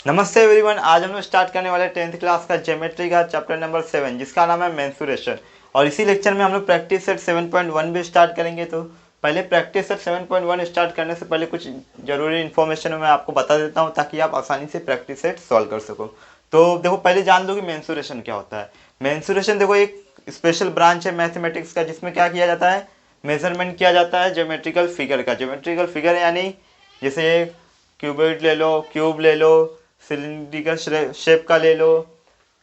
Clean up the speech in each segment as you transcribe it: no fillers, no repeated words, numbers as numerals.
नमस्ते एवरीवन। आज हम लोग स्टार्ट करने वाले 10th क्लास का ज्योमेट्री का चैप्टर नंबर 7 जिसका नाम है मेंसुरेशन। और इसी लेक्चर में हम लोग प्रैक्टिस सेट 7.1 भी स्टार्ट करेंगे। तो पहले प्रैक्टिस सेट 7.1 स्टार्ट करने से पहले कुछ ज़रूरी इन्फॉर्मेशन मैं आपको बता देता हूँ ताकि आप आसानी से प्रैक्टिस सेट सॉल्व कर सको। तो देखो, पहले जान लो कि मेंसुरेशन क्या होता है। मेंसुरेशन देखो एक स्पेशल ब्रांच है मैथमेटिक्स का जिसमें क्या किया जाता है, मेजरमेंट किया जाता है ज्योमेट्रिकल फिगर का। ज्योमेट्रिकल फिगर यानी जैसे क्यूबॉइड ले लो, क्यूब ले लो, सिलिंड्रिकल शेप का ले लो,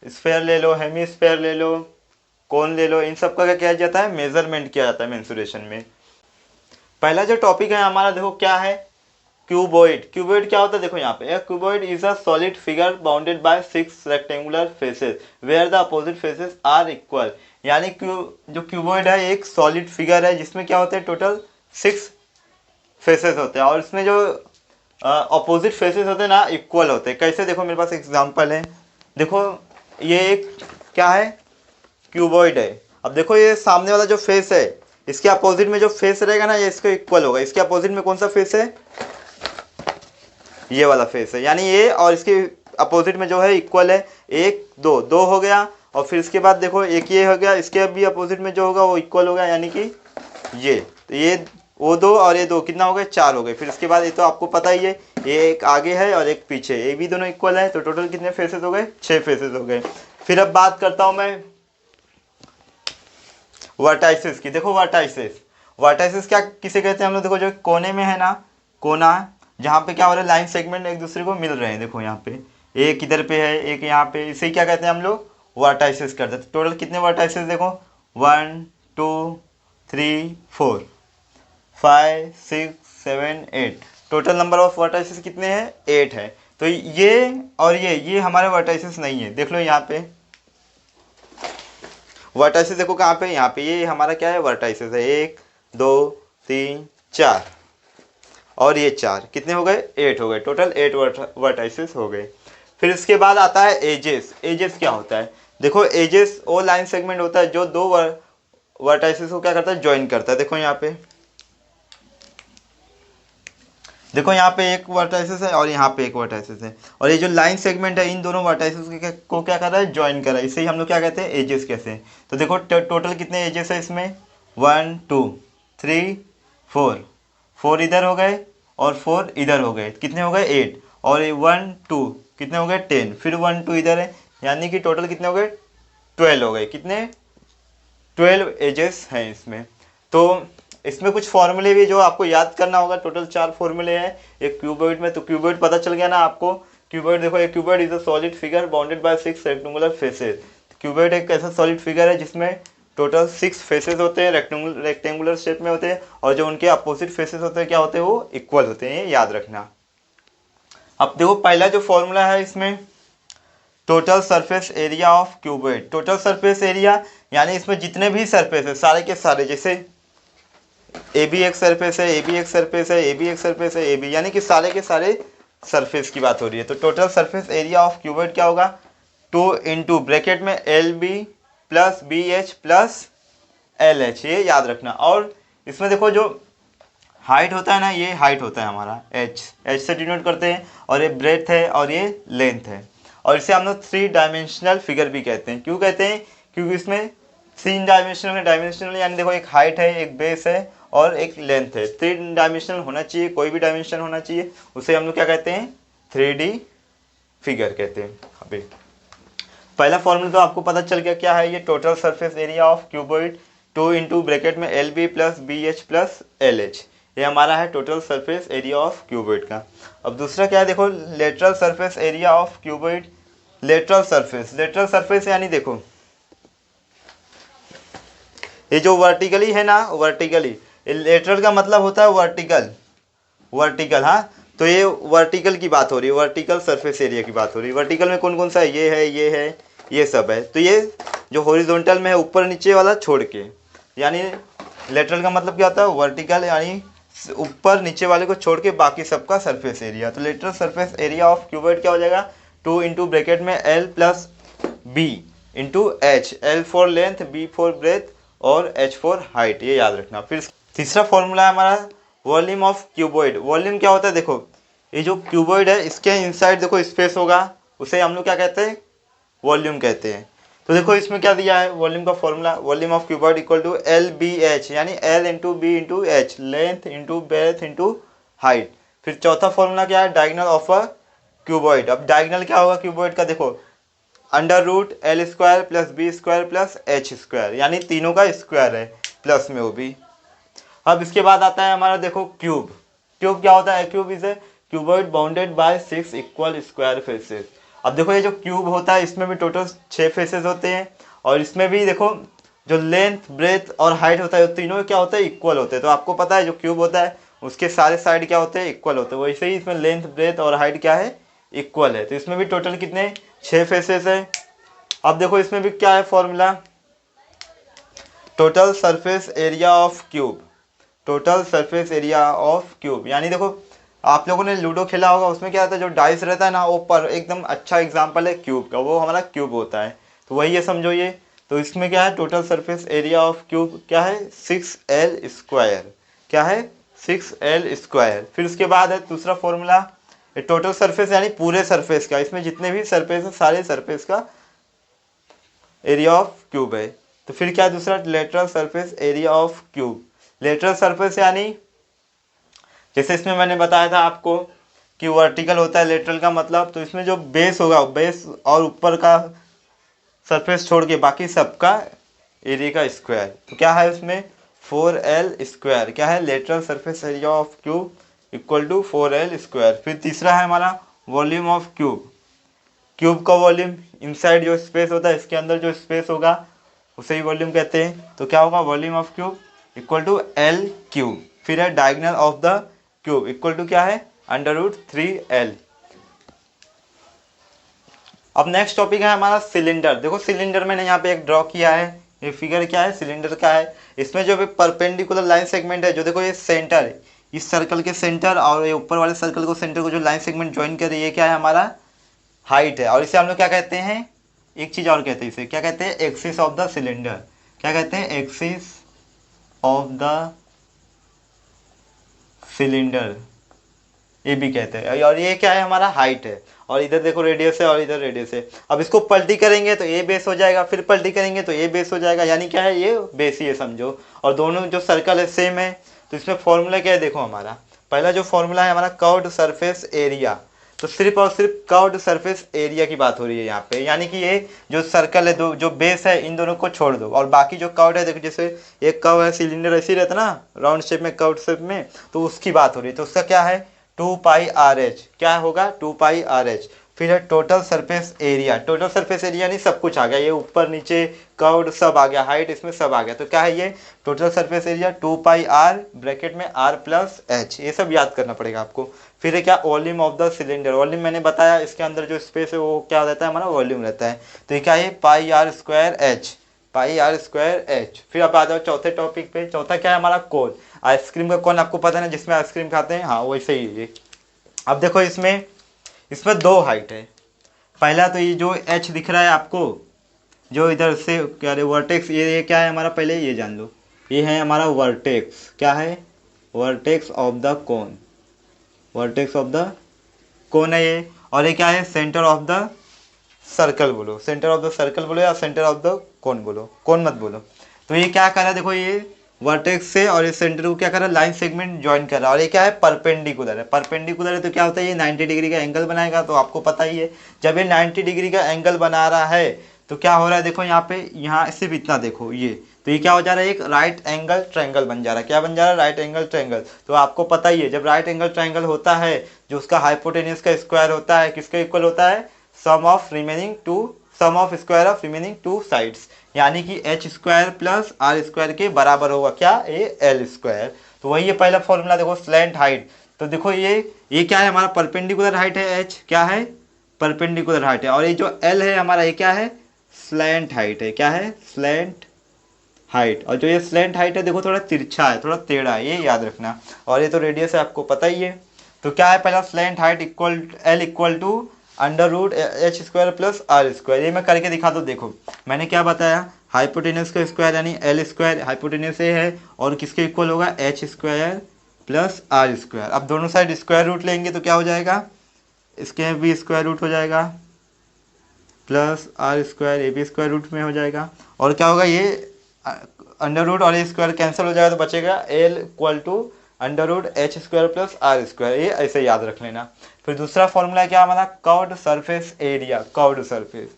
स्फेयर ले लो, हेमी स्फेयर ले लो, कोन ले लो, इन सब का क्या किया जाता है, मेजरमेंट किया जाता है मेंसुरेशन में। पहला जो टॉपिक है हमारा, देखो क्या है, क्यूबॉइड। क्यूबॉइड क्या होता है, देखो यहाँ पे, cuboid is a solid figure bounded by 6 rectangular faces where the opposite faces are equal. यानी जो क्यूबॉइड है एक सॉलिड फिगर है जिसमें क्या होते हैं, टोटल 6 फेसेस होते हैं और इसमें जो अपोजिट फेसेस होते हैं ना, इक्वल होते हैं। कैसे, देखो मेरे पास एग्जांपल है। देखो ये एक क्या है, क्यूबॉइड है। अब देखो ये सामने वाला जो फेस है इसके अपोजिट में जो फेस रहेगा ना, ये इसके इक्वल होगा। इसके अपोजिट में कौन सा फेस है, ये वाला फेस है। यानी ये और इसके अपोजिट में जो है इक्वल है, एक दो दो हो गया। और फिर इसके बाद देखो एक ये हो गया, इसके भी अपोजिट में जो होगा वो इक्वल होगा, यानी कि ये। तो ये वो दो और ये दो कितना हो गए, 4 हो गए। फिर इसके बाद ये तो आपको पता ही है, ये एक आगे है और एक पीछे, ये भी दोनों इक्वल है। तो टोटल कितने फेसेस हो गए, 6 फेसेस हो गए। फिर अब बात करता हूं मैं वर्टाइसिस की। देखो वर्टाइसिस, वर्टाइसिस क्या किसे कहते हैं हम लोग, देखो जो कोने में है ना, कोना जहाँ पे क्या हो रहा है, लाइन सेगमेंट एक दूसरे को मिल रहे हैं। देखो यहाँ पे एक इधर पे है, एक यहाँ पे, इसे क्या कहते हैं हम लोग, वर्टाइसिस करते हैं। टोटल कितने वर्टाइसिस, देखो 1 2 3 4 5 6 7 8, टोटल नंबर ऑफ वर्टाइसिस कितने हैं, 8 है। तो ये और ये हमारे वर्टाइसिस नहीं है। देख लो यहाँ पे वर्टाइसिस, देखो कहाँ पे, यहाँ पे, ये हमारा क्या है, वर्टाइसिस है। 1 2 3 4 और ये 4, कितने हो गए, 8 हो गए। टोटल 8 वर्टाइसिस हो गए। फिर इसके बाद आता है एजेस। एजेस क्या होता है, देखो एजेस वो लाइन सेगमेंट होता है जो दो वर्टाइसिस को क्या करता है, ज्वाइन करता है। देखो यहाँ पे, देखो यहाँ पे एक वर्टाइसिस है और यहाँ पे एक वर्टाइसिस है, और ये जो लाइन सेगमेंट है इन दोनों वर्टाइसिस को क्या कर रहा है, ज्वाइन कर रहा है। इसे ही हम लोग क्या कहते हैं, एजेस कहते हैं। तो देखो टोटल कितने एजेस है इसमें, 1 2 3 4, 4 इधर हो गए और 4 इधर हो गए, कितने हो गए, 8। और 1 2 कितने हो गए, 10। फिर 1 2 इधर है, यानी कि टोटल कितने हो गए, 12 हो गए। कितने, 12 एजेस हैं इसमें। तो इसमें कुछ फॉर्मूले भी जो आपको याद करना होगा। टोटल 4 फॉर्मूले हैं एक क्यूबॉइड में। तो क्यूबॉइड पता चल गया ना आपको। क्यूबॉइड देखो, एक cuboid is a solid figure bounded by 6 rectangular faces. Cuboid एक ऐसा सॉलिड फिगर है जिसमें टोटल 6 फेसेस होते हैं, रेक्टेंगुलर शेप में होते हैं, और जो उनके अपोजिट फेसेस होते हैं क्या होते हैं, वो इक्वल होते हैं, ये याद रखना। अब देखो पहला जो फॉर्मूला है इसमें, total surface area of cuboid. Total surface area यानी इसमें जितने भी सरफेस है सारे के सारे, जैसे ए बी एक सरफेस है, ए बी एक सरफेस है, ए बी एक सरफेस है, ए बी, यानी कि सारे के सारे सरफेस की बात हो रही है। तो total surface area of cuboid क्या होगा, 2 इंटू ब्रैकेट में L B plus B H plus L H, ये याद रखना। और इसमें देखो जो हाइट होता है ना, ये हाइट होता है हमारा एच, एच से डिनोट करते हैं, और ये ब्रेथ है और ये लेंथ है। और इसे हम लोग 3 डायमेंशनल फिगर भी कहते हैं। क्यों कहते हैं, क्योंकि इसमें 3 डायमेंशनल, डायमेंशनल यानी देखो एक हाइट है, एक बेस है और एक लेंथ है। 3 डायमेंशनल होना चाहिए, कोई भी डायमेंशन होना चाहिए, उसे हम लोग क्या कहते हैं, 3D फिगर कहते हैं। अभी पहला फॉर्मूला तो आपको पता चल गया क्या है, ये total surface area of cuboid 2 into bracket में L B plus B H plus L H, ये हमारा है total surface area of cuboid का। अब दूसरा क्या है, देखो lateral surface area of cuboid. Lateral surface, lateral surface यानी देखो ये जो वर्टिकली है ना, वर्टिकली, लेटरल का मतलब होता है वर्टिकल, वर्टिकल, हाँ। तो ये वर्टिकल की बात हो रही है, वर्टिकल सरफेस एरिया की बात हो रही है। वर्टिकल में कौन कौन सा है, ये है, ये है, ये सब है। तो ये जो हॉरिजॉन्टल में है ऊपर नीचे वाला छोड़ के, यानी लेटरल का मतलब क्या होता है, वर्टिकल यानी ऊपर नीचे वाले को छोड़ के बाकी सबका सरफेस एरिया। तो lateral surface area of cuboid क्या हो जाएगा, 2 इंटू ब्रैकेट में L plus B into H, L for length, B for breadth और एच फॉर हाइट, ये याद रखना। फिर तीसरा फॉर्मूला है हमारा वॉल्यूम ऑफ क्यूबॉइड। वॉल्यूम क्या होता है, देखो ये जो क्यूबॉइड है इसके इनसाइड देखो स्पेस होगा, उसे हम लोग क्या कहते हैं, वॉल्यूम कहते हैं। तो देखो इसमें क्या दिया है वॉल्यूम का formula, volume of cuboid equal to l b h, यानी l into b into h, length into breadth into height. फिर चौथा फॉर्मूला क्या है, डायगोनल ऑफ अ क्यूबॉइड। अब डायगोनल क्या होगा क्यूबॉइड का, देखो under root l square plus b square plus h square, यानी तीनों का स्क्वायर है प्लस में वो भी। अब इसके बाद आता है हमारा देखो क्यूब। क्यूब क्या होता है, cube is a cuboid bounded by 6 equal square faces. अब देखो ये जो क्यूब होता है इसमें भी टोटल 6 फेसेस होते हैं, और इसमें भी देखो जो लेंथ ब्रेथ और हाइट होता है तीनों क्या होते हैं, इक्वल होते हैं। तो आपको पता है जो क्यूब होता है उसके सारे साइड क्या होते हैं, इक्वल होते हैं। वैसे ही इसमें लेंथ ब्रेथ और हाइट क्या है, इक्वल है। तो इसमें भी टोटल कितने, 6 फेसेस है। अब देखो इसमें भी क्या है formula, total surface area of cube, total surface area of cube. यानी देखो आप लोगों ने लूडो खेला होगा, उसमें क्या होता है जो डाइस रहता है ना वो पर, एकदम अच्छा एग्जांपल है क्यूब का, वो हमारा क्यूब होता है। तो वही ये समझो ये। तो इसमें क्या है, total surface area of cube क्या है, 6L स्क्वायर, क्या है 6L स्क्वायर। फिर उसके बाद है दूसरा फॉर्मूला, टोटल सरफेस यानी पूरे सरफेस का, इसमें जितने भी सरफेस है सारे सरफेस का एरिया ऑफ क्यूब है। तो फिर क्या दूसरा, lateral surface area of cube. Lateral surface यानी जैसे इसमें मैंने बताया था आपको कि वर्टिकल होता है लेटरल का मतलब, तो इसमें जो बेस होगा, बेस और ऊपर का सरफेस छोड़ के बाकी सबका एरिया का स्क्वायर। तो क्या है उसमें 4L स्क्वायर, क्या है lateral surface area of cube equal to 4L square. फिर तीसरा है हमारा वॉल्यूम ऑफ क्यूब। क्यूब का वॉल्यूम इनसाइड जो स्पेस होता है, इसके अंदर जो स्पेस होगा उसे ही वॉल्यूम कहते हैं। तो क्या होगा, volume of cube equal to L cube. फिर है diagonal of the cube equal to क्या है, अंडर रूट 3L। अब नेक्स्ट टॉपिक है हमारा सिलेंडर। देखो सिलेंडर मैंने यहाँ पे एक ड्रॉ किया है, ये फिगर क्या है, सिलेंडर का है। इसमें जो भी परपेंडिकुलर लाइन सेगमेंट है, जो देखो ये सेंटर है, इस सर्कल के सेंटर और ये ऊपर वाले सर्कल को सेंटर को जो लाइन सेगमेंट ज्वाइन कर रही है, ये क्या है हमारा हाइट है। और इसे हम लोग क्या कहते हैं, एक चीज और कहते हैं, इसे क्या कहते हैं, एक्सिस ऑफ द सिलेंडर। क्या कहते हैं, एक्सिस ऑफ द सिलेंडर, ये भी कहते हैं। और ये क्या है, हमारा हाइट है, और इधर देखो रेडियस है और इधर रेडियस है। अब इसको पलटी करेंगे तो ये बेस हो जाएगा, फिर पलटी करेंगे तो ये बेस हो जाएगा, यानी क्या है, ये बेस ही है समझो। और दोनों जो सर्कल है सेम है। तो इसमें फॉर्मूला क्या है, देखो हमारा पहला जो फॉर्मूला है हमारा कर्व्ड सरफेस एरिया। तो सिर्फ और सिर्फ कर्व्ड सरफेस एरिया की बात हो रही है यहाँ पे, यानी कि ये जो सर्कल है, दो जो बेस है, इन दोनों को छोड़ दो, और बाकी जो कर्व है, देखो जैसे एक कर्व है, सिलेंडर ऐसे ही रहता है ना राउंड शेप में, कर्व शेप में, तो उसकी बात हो रही है। तो उसका क्या है 2πRh, क्या होगा 2πRh। फिर है total surface area, total surface area नहीं सब कुछ आ गया, ये ऊपर नीचे कर्व्ड सब आ गया, हाइट इसमें सब आ गया। तो क्या है ये total surface area 2πR bracket में R प्लस H, ये सब याद करना पड़ेगा आपको। फिर है क्या volume of the cylinder, volume मैंने बताया इसके अंदर जो स्पेस है वो क्या रहता है, हमारा वॉल्यूम रहता है। तो ये क्या है πR²H, πR²H। फिर अब आ जाओ चौथे टॉपिक पे, चौथा क्या है हमारा कोन। आइसक्रीम का कोन आपको पता है ना, जिसमें आइसक्रीम खाते हैं, हाँ वैसे ही ये। अब देखो इसमें इसमें दो हाइट है। पहला तो ये जो H दिख रहा है आपको, जो इधर से क्या है वर्टेक्स, ये क्या है हमारा, पहले ये जान लो, ये है हमारा वर्टेक्स, क्या है vertex of the cone, vertex of the cone है ये। और ये क्या है सेंटर ऑफ द सर्कल बोलो, सेंटर ऑफ द सर्कल बोलो या सेंटर ऑफ द कोन बोलो, कोन मत बोलो। तो ये क्या कर रहा है, देखो ये वर्टेक्स से और इस सेंटर को क्या कर रहा है, लाइन सेगमेंट ज्वाइन कर रहा है। और ये क्या है परपेंडिकुलर है, परपेंडिकुलर है तो क्या होता है ये 90 डिग्री का एंगल बनाएगा। तो आपको पता ही है जब ये 90 डिग्री का एंगल बना रहा है तो क्या हो रहा है, देखो यहाँ पे, यहाँ सिर्फ इतना देखो ये, तो ये क्या हो जा रहा है, एक राइट एंगल ट्रायंगल बन जा रहा है। क्या बन जा रहा है, राइट एंगल ट्रायंगल। तो आपको पता ही है जब राइट एंगल ट्रायंगल होता है, जो उसका हाइपोटेन्यूज का स्क्वायर होता है किसके इक्वल होता है, sum of square of remaining two sides, यानी कि H square plus R square के बराबर होगा क्या, ए L स्क्वायर। तो वही है पहला फॉर्मूला, देखो स्लैंट हाइट। तो देखो ये क्या है हमारा परपेंडिकुलर हाइट है, H क्या है परपेंडिकुलर हाइट है, और ये जो L है हमारा ये क्या है स्लैंट हाइट है, क्या है स्लैंट हाइट। और जो ये स्लैंट हाइट है देखो थोड़ा तिरछा है, थोड़ा टेढ़ा है, ये याद रखना। और ये तो रेडियस है आपको पता ही है। तो क्या है पहला slant height equal L equal to under root H square plus R square. ये मैं करके दिखा दो, देखो मैंने क्या बताया, हाइपोटेन्यूज का स्क्वायर यानी L स्क्वायर, हाइपोटेन्यूज ये है, और किसके इक्वल होगा H square plus R square. अब दोनों साइड स्क्वायर रूट लेंगे तो क्या हो जाएगा, इसके भी स्क्वायर रूट हो जाएगा प्लस आर स्क्वायर, ये भी स्क्वायर रूट में हो जाएगा। और क्या होगा, ये अंडर रूट और ये स्क्वायर कैंसिल हो जाएगा तो बचेगा L equal to under root H square plus R square. ये ऐसे याद रख लेना। फिर दूसरा फॉर्मूला क्या हमारा, curved surface area. Curved surface,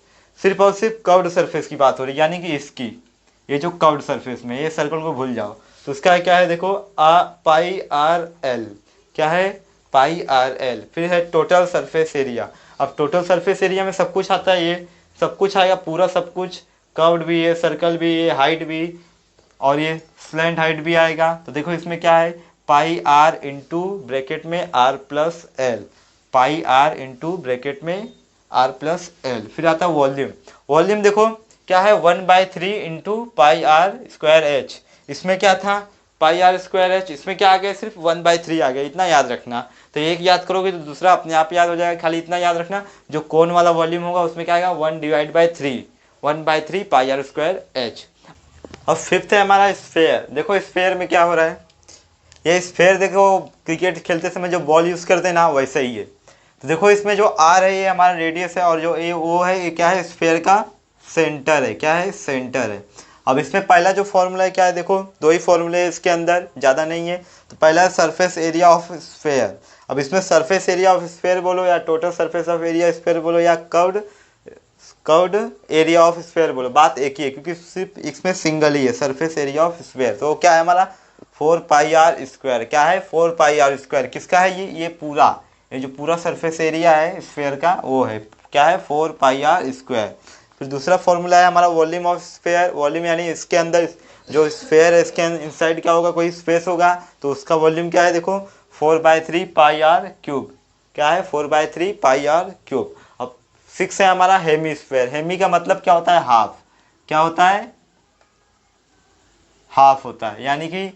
सिर्फ और सिर्फ कर्व्ड सरफेस की बात हो रही है, यानी कि इसकी, ये जो कर्व्ड सरफेस में, ये सर्कल को भूल जाओ। तो उसका क्या है, देखो पाई आर एल, क्या है पाई आर एल। फिर है टोटल सरफेस एरिया। अब टोटल सरफेस एरिया में सब कुछ आता है, ये सब कुछ आएगा, पूरा सब कुछ, कर्व्ड भी है, सर्कल भी है, हाइट भी, और ये स्लैंट हाइट भी आएगा। तो देखो इसमें क्या है, पाई आर इंटू ब्रैकेट में R plus L, pi R into bracket में आर प्लस एल। फिर आता है वॉल्यूम। वॉल्यूम देखो क्या है, 1/3 into pi R square H. इसमें क्या था, पाई आर स्क्वायर एच, इसमें क्या आ गया, सिर्फ 1/3 आ गया, इतना याद रखना। तो एक याद करोगे तो दूसरा अपने आप याद हो जाएगा, खाली इतना याद रखना, जो कोन वाला वॉल्यूम होगा उसमें क्या आएगा, 1/3, 1/3 पाई आर स्क्वायर एच। अब फिफ्थ है हमारा स्फेयर। देखो स्फेयर में क्या हो रहा है, ये स्फेयर देखो क्रिकेट खेलते समय जो बॉल यूज़ करते हैं ना, वैसे ही है। तो देखो इसमें जो आर है ये हमारा रेडियस है, और जो ए ओ है ये क्या है, स्फेयर का सेंटर है, क्या है, सेंटर है। अब इसमें पहला जो फॉर्मूला है क्या है, देखो दो ही फॉर्मूले है इसके अंदर, ज़्यादा नहीं है। तो पहला है सरफेस एरिया ऑफ स्फेयर। अब इसमें सरफेस एरिया ऑफ स्फेयर बोलो, या total surface of area sphere बोलो, या curved curved area of sphere बोलो, बात एक ही है, क्योंकि सिर्फ इसमें सिंगल ही है सरफेस एरिया ऑफ स्फेयर। तो क्या है हमारा 4πr²। क्या है 4πr², किसका है ये पूरा, ये जो पूरा सरफेस एरिया है स्फेयर का वो है, क्या है 4πr²। फिर दूसरा फॉर्मूला है हमारा वॉल्यूम ऑफ स्फेयर। वॉल्यूम यानी इसके अंदर जो स्फेयर है इसके इनसाइड क्या होगा, कोई स्पेस होगा, तो उसका वॉल्यूम क्या है, देखो 4/3πr³। क्या है 4/3πr³। अब 6 है हमारा हेमी स्फेयर। हेमी का मतलब क्या होता है, हाफ। क्या होता है, हाफ होता है, यानी कि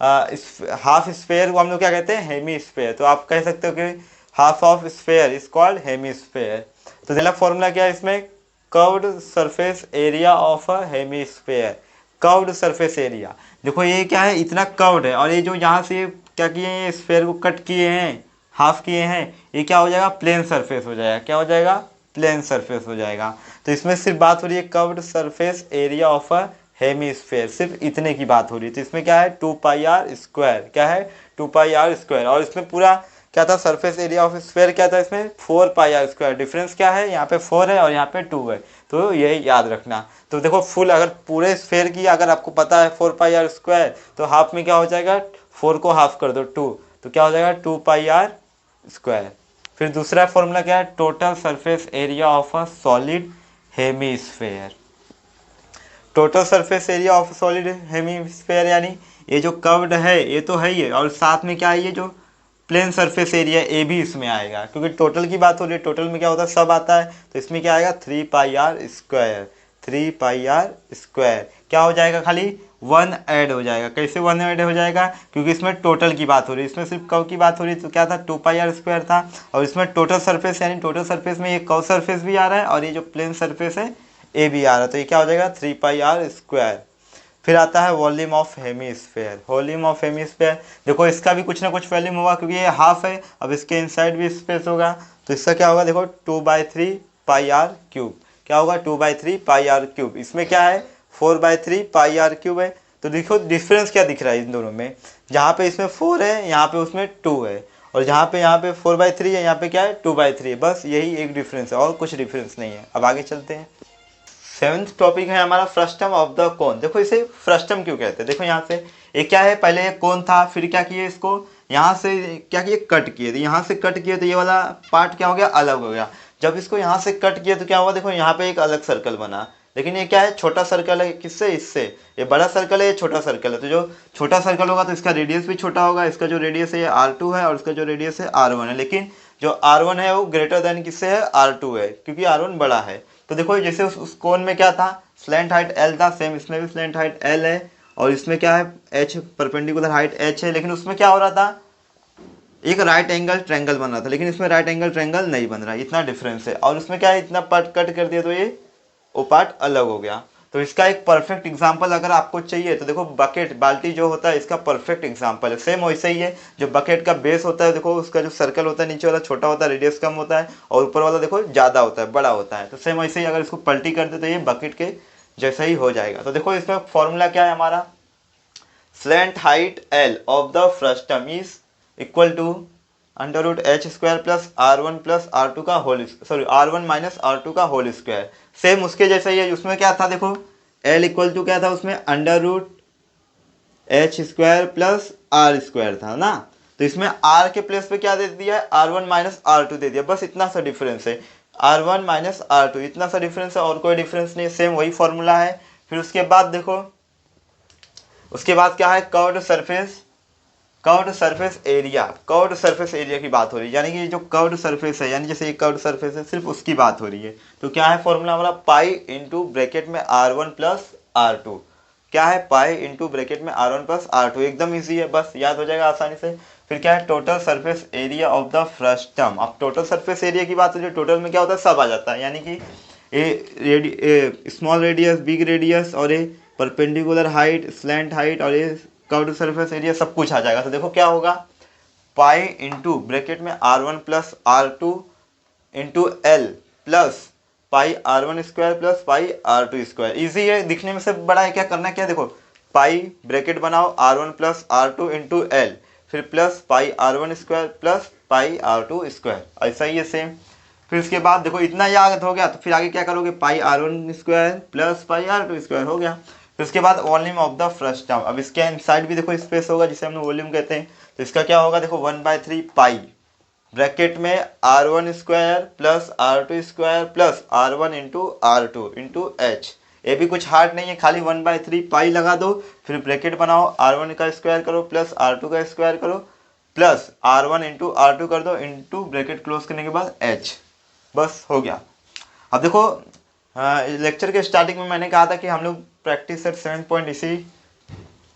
हाफ स्फेयर को हम लोग क्या कहते हैं, हेमी स्फेयर। तो आप कह सकते हो कि half of sphere is called hemisphere. तो पहला फॉर्मूला क्या है इसमें, curved surface area of a hemisphere. Curved surface area, देखो ये क्या है, इतना कर्व्ड है, और ये जो यहाँ से क्या किए हैं, स्फेयर को कट किए हैं, हाफ किए हैं, ये क्या हो जाएगा, प्लेन सरफेस हो जाएगा। क्या हो जाएगा, प्लेन सरफेस हो जाएगा। तो इसमें सिर्फ बात हो रही है curved surface area of a hemisphere, सिर्फ इतने की बात हो रही है। तो इसमें क्या है 2πr²। क्या है 2πr²। और इसमें पूरा क्या था, सरफेस एरिया ऑफ स्फेयर क्या था, इसमें 4πr²। डिफरेंस क्या है, यहाँ पे 4 है और यहाँ पे 2 है, तो ये याद रखना। तो देखो फुल, अगर पूरे स्फेयर की अगर आपको पता है 4πr², तो हाफ में क्या हो जाएगा, 4 को हाफ कर दो 2, तो क्या हो जाएगा 2πr²। फिर दूसरा फॉर्मूला क्या है, total surface area of a solid hemisphere. Total surface area of solid hemisphere, यानी ये जो कर्व्ड है ये तो है ही है, और साथ में क्या है, ये जो प्लेन सरफेस एरिया ये भी इसमें आएगा, क्योंकि टोटल की बात हो रही है, टोटल में क्या होता है, सब आता है। तो इसमें क्या आएगा 3πr²। 3πr²। क्या हो जाएगा, खाली 1 ऐड हो जाएगा। कैसे 1 ऐड हो जाएगा, क्योंकि इसमें टोटल की बात हो रही है, इसमें सिर्फ कर्व की बात हो रही है, तो क्या था 2πr² था। और इसमें टोटल सरफेस, यानी टोटल सरफेस में ये कर्व सरफेस भी आ रहा है, और ये जो प्लेन सरफेस है ए भी आ रहा है, तो ये क्या हो जाएगा 3πr²। फिर आता है volume of hemisphere. Volume of hemisphere, देखो इसका भी कुछ ना कुछ वॉल्यूम होगा, क्योंकि ये हाफ है, अब इसके इनसाइड भी स्पेस होगा, तो इसका क्या होगा, देखो 2/3πr³। क्या होगा 2/3πr³। इसमें क्या है 4/3πr³ है। तो देखो डिफरेंस क्या दिख रहा है इन दोनों में, जहाँ पे इसमें 4 है यहाँ पे उसमें 2 है, और यहाँ पे 4/3 है, यहाँ पे क्या है 2/3 है, बस यही एक डिफरेंस है, और कुछ डिफरेंस नहीं है। अब आगे चलते हैं। 7th टॉपिक है हमारा फ्रस्टम ऑफ द कोन। देखो इसे फ्रस्टम क्यों कहते हैं, देखो यहाँ से ये क्या है, पहले ये कोन था, फिर क्या किए इसको यहाँ से क्या किए, कट किए। तो यहाँ से कट किए तो ये वाला पार्ट क्या हो गया, अलग हो गया। जब इसको यहाँ से कट किया तो क्या हुआ, देखो यहाँ पे एक अलग सर्कल बना, लेकिन ये क्या है, छोटा सर्कल है, किससे, इससे। ये बड़ा सर्कल है, ये छोटा सर्कल है, तो जो छोटा सर्कल होगा तो इसका रेडियस भी छोटा होगा। इसका जो रेडियस है ये R2 है, और इसका जो रेडियस है R1 है, लेकिन जो R1 है वो ग्रेटर देन किससे है, R2 है, क्योंकि R1 बड़ा है। तो देखो जैसे उस कोन में क्या था, स्लैंट हाइट L था, सेम इसमें भी स्लैंट हाइट L है, और इसमें क्या है H, परपेंडिकुलर हाइट H है। लेकिन उसमें क्या हो रहा था, एक राइट एंगल ट्रायंगल बन रहा था, लेकिन इसमें राइट एंगल ट्रायंगल नहीं बन रहा, इतना डिफरेंस है। और उसमें क्या है, इतना पार्ट कट कर दिया तो ये वो पार्ट अलग हो गया। तो इसका एक परफेक्ट एग्जांपल अगर आपको चाहिए तो देखो बकेट बाल्टी जो होता है इसका परफेक्ट एग्जांपल है। सेम वैसे ही है, जो बकेट का बेस होता है देखो उसका जो सर्कल होता है नीचे वाला छोटा होता है, रेडियस कम होता है, और ऊपर वाला देखो ज़्यादा होता है, बड़ा होता है। तो सेम वैसे ही अगर इसको पलटी कर दे तो ये बकेट के जैसा ही हो जाएगा। तो देखो इसका फॉर्मूला क्या है हमारा, slant height L of the frustum is equal to under root H square plus R1 plus R2 का whole, sorry R1 minus R2 का होल स्क्वायर। सेम उसके जैसा ही है, उसमें क्या था देखो L इक्वल टू क्या था उसमें under root H square plus R square था ना। तो इसमें R के प्लेस पे क्या दे दिया है, R1 माइनस R2 दे दिया, बस इतना सा डिफरेंस है, R1 माइनस R2 इतना सा डिफरेंस है और कोई डिफरेंस नहीं, सेम वही फॉर्मूला है। फिर उसके बाद देखो उसके बाद क्या है, curved surface area, curved surface area की बात हो रही है, यानी कि जो कर्व्ड सरफेस है, यानी जैसे ये कर्व्ड सरफेस है सिर्फ उसकी बात हो रही है। तो क्या है फॉर्मूला हमारा, पाई इंटू ब्रैकेट में R1 प्लस R2, क्या है पाई इंटू ब्रैकेट में R1 प्लस R2, एकदम इजी है, बस याद हो जाएगा आसानी से। फिर क्या है, total surface area of the frustum. अब टोटल सरफेस एरिया की बात हो रही है, टोटल में क्या होता है सब आ जाता है, यानी कि स्मॉल रेडियस, बिग रेडियस, और ए परपेंडिकुलर हाइट, स्लैंट हाइट, और ये कर्व्ड सरफेस एरिया सब कुछ आ जाएगा। तो देखो क्या होगा, पाई इंटू ब्रैकेट में R1 plus R2 into L plus pi R1 square plus pi R2 square. Easy है, दिखने में से बड़ा है, क्या करना है, क्या देखो पाई ब्रैकेट बनाओ R1 plus R2 into l, फिर plus pi R1 square plus pi R2 square, ऐसा ही है सेम। फिर उसके बाद देखो इतना याद हो गया, तो फिर आगे क्या करोगे, पाई R1 square plus pi R2 square हो गया। फिर उसके बाद वॉल्यूम ऑफ द फ्रस्टम, अब इसके साइड भी देखो स्पेस होगा जिसे हम लोग वॉल्यूम कहते हैं। तो इसका क्या होगा देखो 1/3 पाई ब्रैकेट में R1 square plus R2 square plus R1 into R2 into H. ये भी कुछ हार्ड नहीं है, खाली 1/3 पाई लगा दो, फिर ब्रैकेट बनाओ, R1 का स्क्वायर करो प्लस R2 का स्क्वायर करो प्लस R1 इंटू R2 कर दो इंटू ब्रैकेट क्लोज करने के बाद एच, बस हो गया। अब देखो लेक्चर के स्टार्टिंग में मैंने कहा था कि हम लोग प्रैक्टिस सेट 7 पॉइंट इसी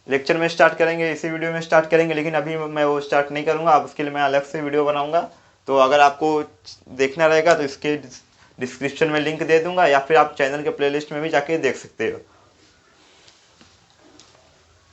लेक्चर में स्टार्ट करेंगे, इसी वीडियो में स्टार्ट करेंगे, लेकिन अभी मैं वो स्टार्ट नहीं करूँगा, अब उसके लिए मैं अलग से वीडियो बनाऊँगा। तो अगर आपको देखना रहेगा तो इसके डिस्क्रिप्शन में लिंक दे दूँगा, या फिर आप चैनल के प्लेलिस्ट में भी जाके देख सकते हो।